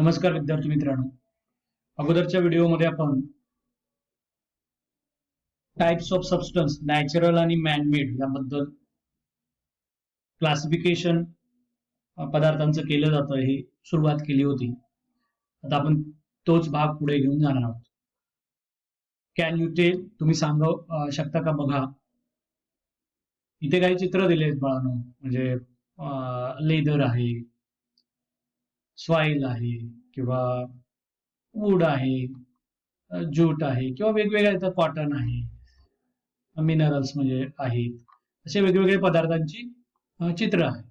नमस्कार विद्यार्थी मित्रांनो. अगोदरच्या व्हिडिओमध्ये आपण टाइप्स ऑफ सबस्टन्स नॅचरल आणि मॅनमेड याबद्दल क्लासिफिकेशन पदार्थांचं केलं जातं हे सुरुवात केली होती. आता आपण तोच भाग पुढे घेऊन जाणार आहोत. कॅन यू टेल, तुम्ही सांगू शकता का? बघा इथे काही चित्र दिले आहेत बाळांनो, म्हणजे लेदर आहे, सॉइल आहे किंवा वूड आहे, ज्यूट आहे किंवा वेगवेगळ्या इथं कॉटन आहे, मिनरल्स म्हणजे आहेत, असे वेगवेगळे पदार्थांची चित्र आहे.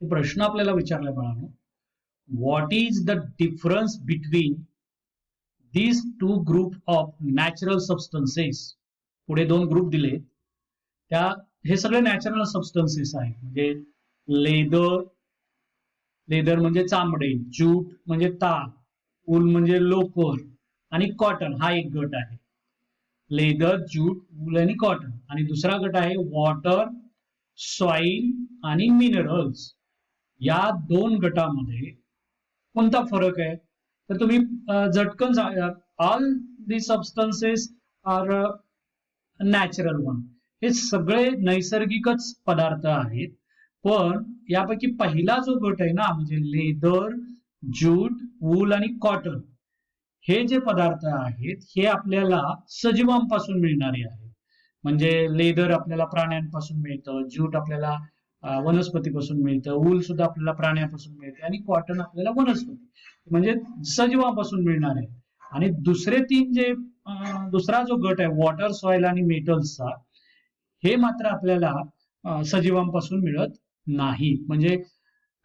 प्रश्न आपल्याला विचारला बाळांनो, what is the difference between these two group of natural substances? पुढे दोन ग्रुप दिले, त्या हे सगळे नॅचरल सबस्टन्सेस आहेत. म्हणजे लेदर म्हणजे चामडे, ज्यूट म्हणजे ताग, वूल म्हणजे लोकर आणि कॉटन हा एक गट आहे. लेदर, ज्यूट, वूल आणि कॉटन. आणि दुसरा गट आहे वॉटर, सॉइल आणि मिनरल्स. या दोन गटामध्ये कोणता फरक आहे? तर तुम्ही झटकन सांगा. All the substances are natural one. हे सगळे नैसर्गिकच पदार्थ आहेत. पण यापैकी पहिला जो गट आहे ना, म्हणजे लेदर, ज्यूट, वूल आणि कॉटन, हे जे पदार्थ आहेत हे आपल्याला सजीवांपासून मिळणारे आहेत. म्हणजे लेदर आपल्याला प्राण्यांपासून मिळतं, ज्यूट आपल्याला वनस्पतीपासून मिळतं, वूल सुद्धा आपल्याला प्राण्यापासून मिळते आणि कॉटन आपल्याला वनस्पती म्हणजे सजीवांपासून मिळणार आहे. आणि दुसरे तीन जे दुसरा जो गट आहे वॉटर, सॉइल आणि मेटल्सचा, हे मात्र आपल्याला सजीवांपासून मिळत नाही. म्हणजे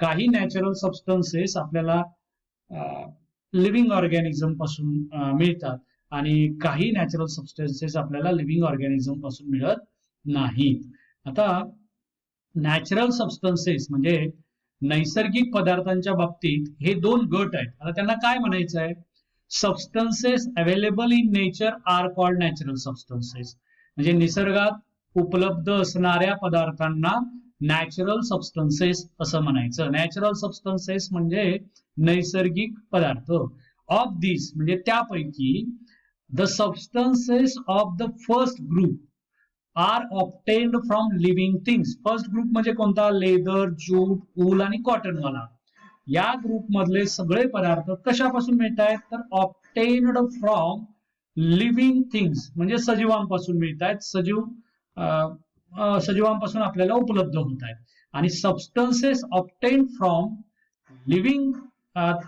काही नॅचरल सबस्टन्सेस आपल्याला लिव्हिंग ऑर्गॅनिझम पासून मिळतात आणि काही नॅचरल सबस्टन्सेस आपल्याला लिव्हिंग ऑर्गॅनिझम पासून मिळत नाहीत. आता नॅचरल सबस्टन्सेस म्हणजे नैसर्गिक पदार्थांच्या बाबतीत हे दोन गट आहेत. आता त्यांना काय म्हणायचं आहे? Substances available in nature are called natural substances. म्हणजे निसर्गात उपलब्ध असणाऱ्या पदार्थांना नॅचरल सबस्टन्सेस असं म्हणायचं. नॅचरल सबस्टन्सेस म्हणजे नैसर्गिक पदार्थ. ऑफ दिस म्हणजे त्यापैकी the substances of the first group are obtained from living things. First group म्हणजे कोणता? लेदर, ज्यूट, वूल आणि कॉटन वाला. या ग्रुप मधले सगळे पदार्थ कशापासून मिळत आहेत? तर ऑब्टेन्ड फ्रॉम लिव्हिंग थिंग्स म्हणजे सजीवांपासून मिळत आहेत. सजीवांपासून आपल्याला उपलब्ध होत आहेत. आणि substances obtained from living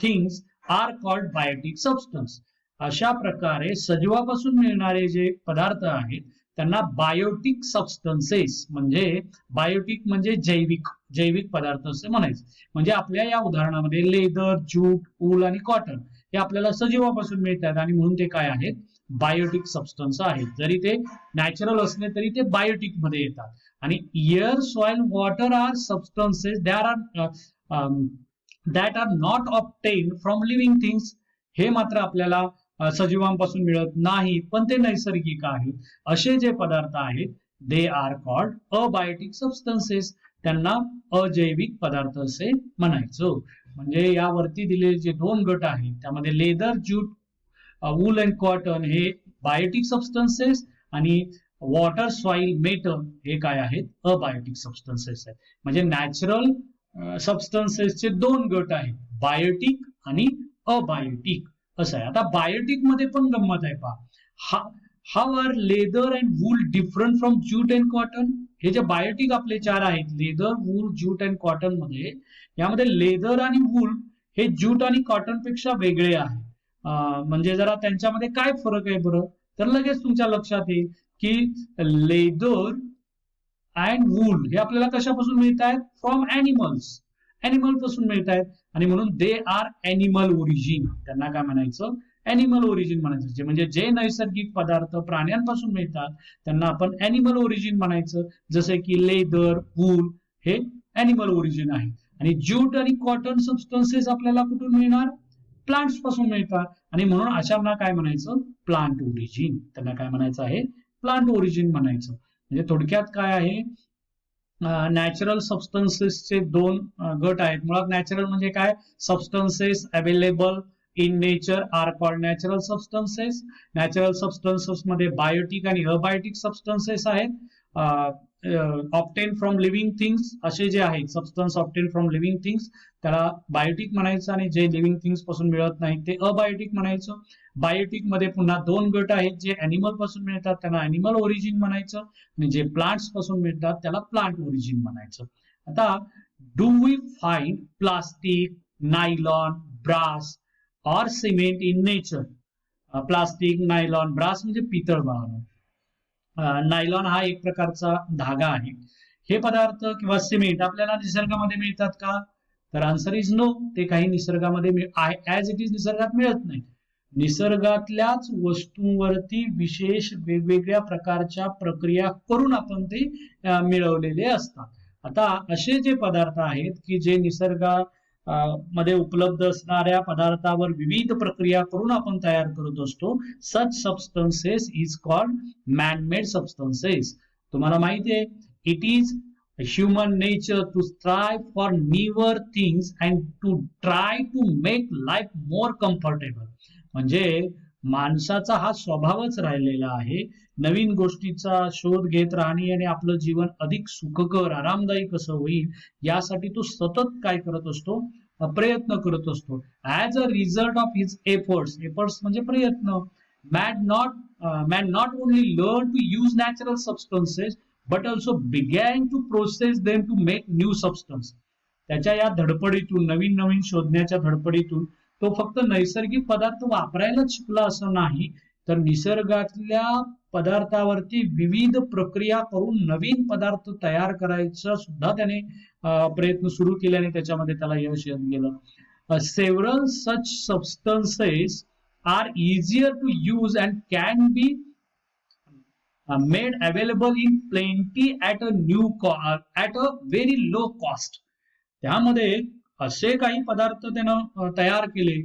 things are called biotic substance. अशा प्रकारे सजीवापासून मिळणारे जे पदार्थ आहेत त्यांना बायोटिक सबस्टन्सेस म्हणजे बायोटिक म्हणजे जैविक पदार्थ असे म्हणायचे. म्हणजे आपल्या या उदाहरणामध्ये लेदर, ज्यूट, वूल आणि कॉटन हे आपल्याला सजीवापासून मिळतात आणि म्हणून ते काय आहेत? बायोटिक सबस्टन्स आहेत. जरी ते नॅचरल असले तरी ते बायोटिक मध्ये येतात. आणि air, soil, water are substances that are not obtained from living things. हे मात्र आपल्याला सजीवांपासून मिळत नाही, पण ते नैसर्गिक आहेत. असे जे पदार्थ आहेत they are called abiotic substances. त्यांना अजैविक पदार्थ असे म्हणायचं. म्हणजे यावरती दिलेले जे दोन गट आहेत त्यामध्ये leather, jute, wool and cotton हे बायोटिक सबस्टन्सेस आणि वॉटर, सॉइल, मेटल हे काय आहेत? अबायोटिक सबस्टन्सेस आहेत. म्हणजे नॅचरल सबस्टन्सेसचे दोन गट आहेत, बायोटिक आणि अबायोटिक असं आहे. आता बायोटिक मध्ये पण गंमत आहे पहा. How are leather and wool different from jute and cotton? हे जे बायोटिक आपले चार आहेत leather, wool, jute and cotton मध्ये, यामध्ये लेदर आणि वूल हे ज्यूट आणि कॉटन पेक्षा वेगळे आहे. म्हणजे जरा त्यांच्यामध्ये काय फरक आहे बरं? तर लगेच तुमच्या लक्षात येईल की लेदर अँड वूल हे आपल्याला कशापासून मिळत आहेत? फ्रॉम अॅनिमल पासून मिळत आहेत. आणि म्हणून दे आर अॅनिमल ओरिजिन. त्यांना काय म्हणायचं? अॅनिमल ओरिजिन म्हणायचं. म्हणजे जे नैसर्गिक पदार्थ प्राण्यांपासून मिळतात त्यांना आपण अॅनिमल ओरिजिन म्हणायचं. जसे की लेदर, वूल हे अॅनिमल ओरिजिन आहे. आणि ज्यूट आणि कॉटन सबस्टन्सेस आपल्याला कुठून मिळणार? प्लांट्स पासून मिळतात. आणि म्हणून अशांना काय म्हणायचं? Plant origin. त्यांना काय म्हणायचं आहे? प्लांट ओरिजिन म्हणायचं. म्हणजे थोडक्यात काय आहे? नॅचरल सबस्टन्सेसचे दोन गट आहेत. मुळात नॅचरल म्हणजे काय, substances available in nature are called natural substances. Natural substances मध्ये बायोटिक आणि अबायोटिक सबस्टन्सेस आहेत. ऑप्टेन फ्रॉम लिव्हिंग थिंग्स असे जे आहेत substance obtain from living things त्याला बायोटिक म्हणायचं, आणि जे लिव्हिंग थिंग्स पासून मिळत नाही ते अबायोटिक म्हणायचं. बायोटिक मध्ये पुन्हा दोन गट आहेत, जे अॅनिमल पासून मिळतात त्यांना अॅनिमल ओरिजिन म्हणायचं, आणि जे प्लांट्स पासून मिळतात त्याला प्लांट ओरिजिन म्हणायचं. आता do we find plastic, nylon, brass और cement in nature? Plastic, nylon, brass म्हणजे पितळ बाळांनो. नायलॉन हा एक प्रकारचा धागा आहे. हे पदार्थ किंवा सिमेंट आपल्याला निसर्गामध्ये मिळतात का? तर आन्सर इज नो. ते काही निसर्गामध्ये ऍज इट इज निसर्गात मिळत नाही. निसर्गातल्याच वस्तूंवरती विशेष वेगवेगळ्या प्रकारच्या प्रक्रिया करून आपण ते मिळवलेले असतात. आता असे जे पदार्थ आहेत की जे निसर्गा मध्ये उपलब्ध असणाऱ्या पदार्थावर विविध प्रक्रिया करून आपण तयार करत असतो, such substances is called man-made substances. तुम्हाला माहिती आहे, it is human nature to strive for newer things and to try to make life more comfortable. म्हणजे माणसाचा हा स्वभावच राहिलेला आहे नवीन गोष्टीचा शोध घेत राहणे आणि आपलं जीवन अधिक सुखकर आरामदायी कसं होईल यासाठी तो सतत काय करत असतो, प्रयत्न करत असतो. As a result of his efforts म्हणजे प्रयत्न, man not only learned to use natural substances but also began to process them to make new substance. त्याच्या या धडपडीतून, नवीन नवीन शोधण्याच्या धडपडीतून तो फक्त नैसर्गिक पदार्थ वापरायलाच शिकला असं नाही, तर निसर्गातल्या पदार्थावरती विविध प्रक्रिया करून नवीन पदार्थ तयार करायचा सुद्धा त्याने प्रयत्न सुरू केले आणि त्याच्यामध्ये त्याला यश येत गेलं. Several such substances are easier to use and can be made available in plenty at a very low cost. त्यामध्ये असे काही पदार्थ त्यानं तयार केले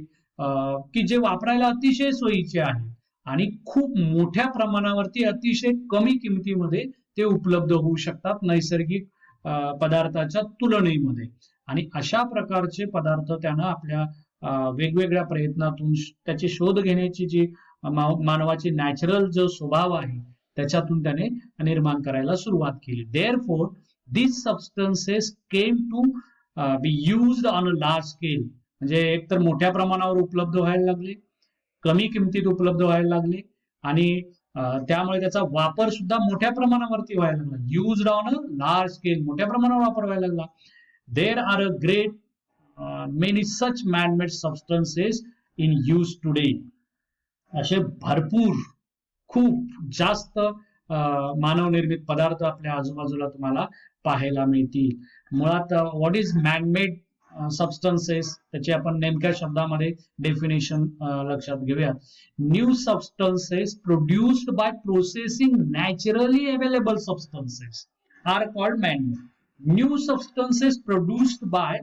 की जे वापरायला अतिशय सोयीचे आहेत आणि खूप मोठ्या प्रमाणावरती अतिशय कमी किमतीमध्ये ते उपलब्ध होऊ शकतात नैसर्गिक पदार्थाच्या तुलनेमध्ये. आणि अशा प्रकारचे पदार्थ त्यानं आपल्या वेगवेगळ्या प्रयत्नातून त्याचे शोध घेण्याची जी मानवाची नॅचरल जो स्वभाव आहे त्याच्यातून त्याने निर्माण करायला सुरुवात केली. Therefore these substances came to be used on a large scale. म्हणजे एकतर मोठ्या प्रमाणावर उपलब्ध व्हायला लागले, कमी किमतीत उपलब्ध व्हायला लागले, आणि त्यामुळे त्याचा वापर सुद्धा मोठ्या प्रमाणावरती व्हायला लागला. Used on a large scale, मोठ्या प्रमाणावर वापर व्हायला लागला. There are a great many such man-made substances in use today. असे भरपूर खूप जास्त मानवनिर्मित पदार्थ आपल्या आजूबाजूला तुम्हाला पाहायला मिळतील. मुळात व्हॉट इज मॅन-मेड सबस्टन्सेस, त्याची आपण नेमक्या शब्दामध्ये डेफिनेशन लक्षात घेऊया. New substances produced by processing naturally available substances are called man-made. New substances produced by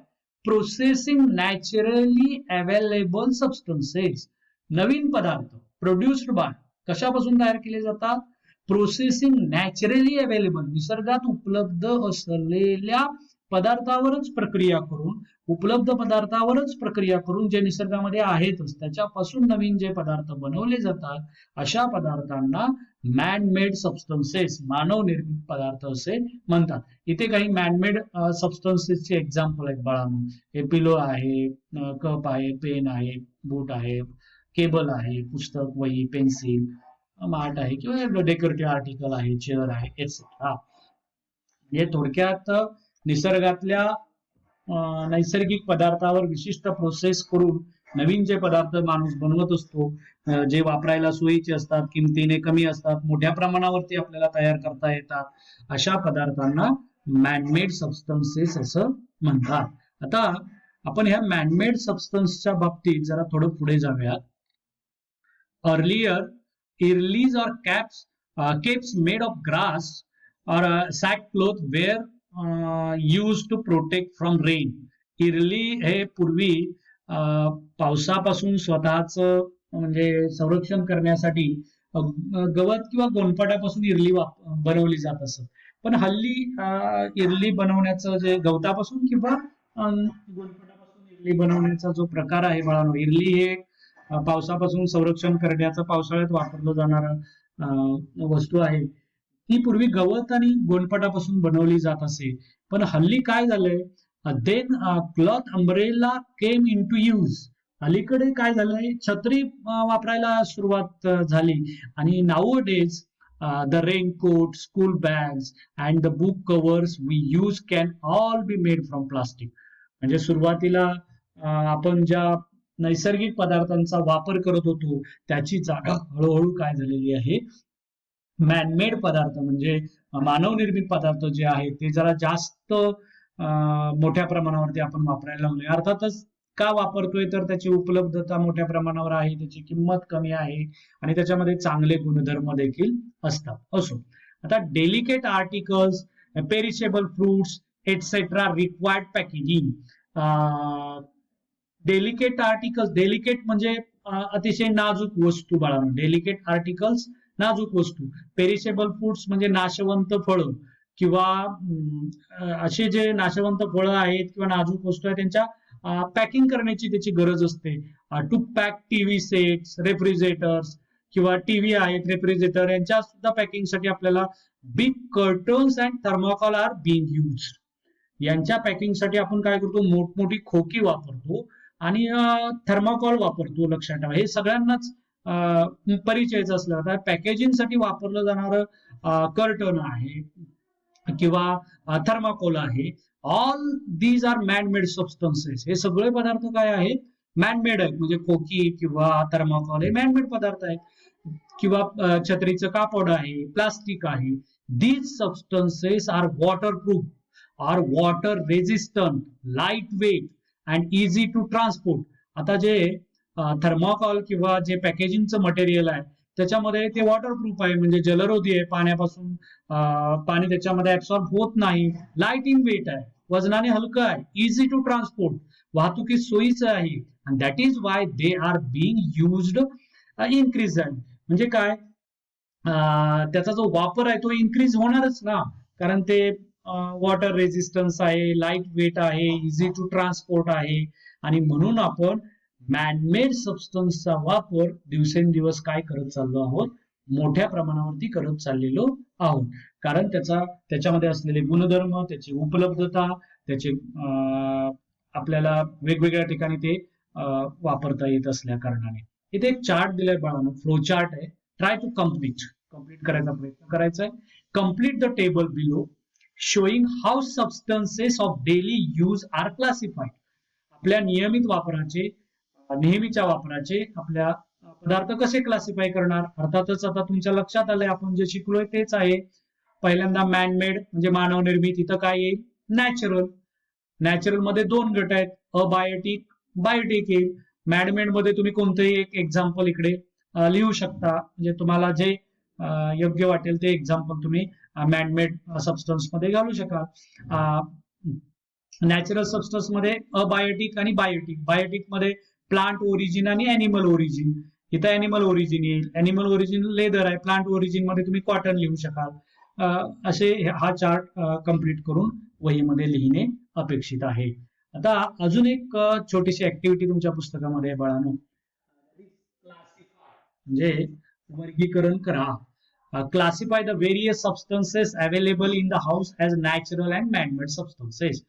processing naturally available substances. नवीन पदार्थ प्रोड्युस्ड बाय कशापासून तयार केले जातात? प्रोसेसिंग नॅचरली अवेलेबल, निसर्गात उपलब्ध असलेल्या पदार्थावरच प्रक्रिया करून, उपलब्ध पदार्थावरच प्रक्रिया करून जे निसर्गामध्ये आहेतच त्याच्यापासून नवीन जे पदार्थ बनवले जातात अशा पदार्थांना मॅन-मेड सबस्टन्सेस, मानव निर्मित पदार्थ असे म्हणतात. इथे काही मॅन-मेड सबस्टन्सेसचे एक्झाम्पल आहेत बाळांनो. हे पिलो आहे, कप आहे, पेन आहे, बूट आहे, केबल आहे, पुस्तक, वही, पेन्सिल, माठ आहे किंवा डेकोरेटिव्ह आर्टिकल आहे, चेअर आहे, एटसेट्रा. हे थोडक्यात निसर्गातल्या नैसर्गिक पदार्थावर विशिष्ट प्रोसेस करून नवीन जे पदार्थ माणूस बनवत असतो, जे वापरायला सोयीचे असतात, किमतीने कमी असतात, मोठ्या प्रमाणावरती आपल्याला तयार करता येतात, अशा पदार्थांना मॅनमेड सबस्टन्सेस असं म्हणतात. आता आपण ह्या मॅनमेड सबस्टन्सच्या बाबतीत जरा थोडं पुढे जाऊयात. अर्लियर इरलीज और caps made of grass or sackcloth were used to protect from rain. Early हे पूर्वी पावसापासून स्वतःच म्हणजे संरक्षण करण्यासाठी गवत किंवा गोनपाटापासून इरली बनवली जात असत. पण हल्ली इरली बनवण्याचं जे गवतापासून किंवा गोलपटापासून इरली बनवण्याचा जो प्रकार आहे बाळांनो, इरली हे पावसापासून संरक्षण करण्याचं पावसाळ्यात वापरलं जाणारं वस्तू आहे. ती पूर्वी गवत आणि गोलपटापासून बनवली जात असे, पण हल्ली काय झालंय, then cloth umbrella came into use. अलीकडे काय झालंय, छत्री वापरायला सुरुवात झाली आणि nowadays the raincoat, school bags and the book covers we use can all be made from plastic. म्हणजे सुरुवातीला आपण ज्या नैसर्गिक पदार्थांचा वापर करत होतो त्याची जागा हळूहळू काय झालेली आहे, मॅनमेड पदार्थ म्हणजे मानवनिर्मित पदार्थ जे आहेत ते जरा जास्त मोठ्या प्रमाणावरती आपण वापरायला लागलोय. अर्थातच का वापरतोय, तर त्याची उपलब्धता मोठ्या प्रमाणावर आहे, त्याची किंमत कमी आहे आणि त्याच्यामध्ये चांगले गुणधर्म देखील असतात. असो, आता delicate articles, perishable fruits etcetera required packaging. Delicate articles, delicate म्हणजे अतिशय नाजूक वस्तू बाळांनो, डेलिकेट आर्टिकल्स नाजूक वस्तू. पेरिशेबल फूड्स म्हणजे नाशवंत फळं किंवा असे जे नाशवंत फळं आहेत किंवा नाजूक वस्तू आहेत त्यांच्या पॅकिंग करण्याची त्याची गरज असते. To pack TV sets, refrigerators किंवा टीव्ही आहेत, रेफ्रिजरेटर यांच्या सुद्धा पॅकिंगसाठी आपल्याला big cartons and thermocol are being use. यांच्या पॅकिंगसाठी आपण काय करतो, मोठमोठी खोकी वापरतो आणि थर्माकोल वापरतो. लक्षात ठेवा, हे सगळ्यांनाच परिचयच असलं. आता पॅकेजिंगसाठी वापरलं जाणारं कर्टन आहे किंवा थर्माकोल आहे, all these are manmade substances. हे सगळे पदार्थ काय आहेत, मॅनमेड आहेत. म्हणजे खोकी किंवा थर्माकोल हे मॅनमेड पदार्थ आहेत. किंवा छत्रीचं कापड आहे, प्लास्टिक आहे. These substances are waterproof, are water resistant, lightweight and easy to transport. आता जे थर्माकोल किंवा जे पॅकेजिंगचं मटेरियल आहे त्याच्यामध्ये ते वॉटरप्रूफ आहे, म्हणजे जलरोधी आहे, पाण्यापासून पाणी त्याच्यामध्ये ऍब्सॉर्ब होत नाही, लाईट इन वेट आहे, वजनाने हलकं आहे, इझी टू ट्रान्सपोर्ट, वाहतुकी सोयीचं आहे. आणि that is why they are being used increasingly. म्हणजे काय, त्याचा जो वापर आहे तो इन्क्रीज होणारच ना, कारण ते वॉटर रेजिस्टन्स आहे, लाईट वेट आहे, इझी टू ट्रान्सपोर्ट आहे. आणि म्हणून आपण मॅनमेड सबस्टन्सचा वापर दिवसेंदिवस काय करत चाललो आहोत, मोठ्या प्रमाणावरती करत चाललेलो आहोत. कारण त्याच्यामध्ये असलेले गुणधर्म, त्याची उपलब्धता, त्याचे आपल्याला वेगवेगळ्या ठिकाणी ते वापरता येत असल्या कारणाने. इथे एक चार्ट दिलाय बाळांनो, फ्लो चार्ट आहे. ट्राय टू कंप्लीट करायचा प्रयत्न करायचा आहे. Complete the table below showing how substances of daily use are classified. आपल्या नियमित वापराचे, नेहमीच्या वापराचे आपल्या पदार्थ कसे क्लासिफाय करणार. अर्थातच आता तुमच्या लक्षात आलंय आपण जे शिकलोय तेच आहे. पहिल्यांदा मॅनमेड म्हणजे मानव निर्मित, इथं काय येईल, नॅचरल. नॅचरल मध्ये दोन गट आहेत, अबायोटिक, बायोटिक येईल. मॅनमेड मध्ये तुम्ही कोणतेही एक एक्झाम्पल इकडे लिहू शकता, म्हणजे तुम्हाला जे योग्य वाटेल ते एक्झाम्पल तुम्ही मॅनमेड सबस्टन्स मध्ये घालू शकाल. नॅचरल सबस्टन्स मध्ये अबायोटिक आणि बायोटिक. बायोटिक मध्ये प्लांट ओरिजिन आणि अॅनिमल ओरिजिन. इथं अॅनिमल ओरिजिन येईल. अॅनिमल ओरिजिन लेदर आहे, प्लांट ओरिजिन मध्ये तुम्ही कॉटन लिहू शकाल. असे हा चार्ट कंप्लीट करून वहीमध्ये लिहिणे अपेक्षित आहे. आता अजून एक छोटीशी ऍक्टिव्हिटी तुमच्या पुस्तकामध्ये आहे बाळांनो, म्हणजे वर्गीकरण करा. Classify the various substances available in the house as natural and man-made substances.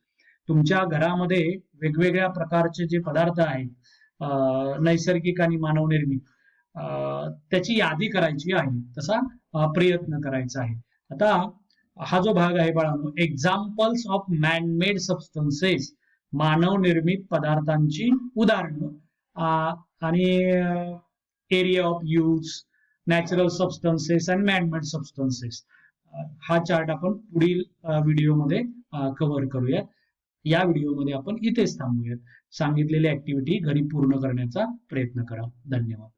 तुमच्या घरामध्ये वेगवेगळ्या प्रकारचे जे पदार्थ आहेत, नैसर्गिक आणि मानवनिर्मित, त्याची यादी करायची आहे, तसा प्रयत्न करायचा आहे. आता हा जो भाग आहे बाळांनो, एक्झाम्पल्स ऑफ मॅनमेड सबस्टन्सेस, मानवनिर्मित पदार्थांची उदाहरणं आणि area of use, natural substances and man-made substances. हा चार्ट आपण पुढील व्हिडिओमध्ये कव्हर करूयात. या व्हिडिओमध्ये आपण इथेच थांबूयात. सांगितलेली ऍक्टिव्हिटी घरी पूर्ण करण्याचा प्रयत्न करा. धन्यवाद.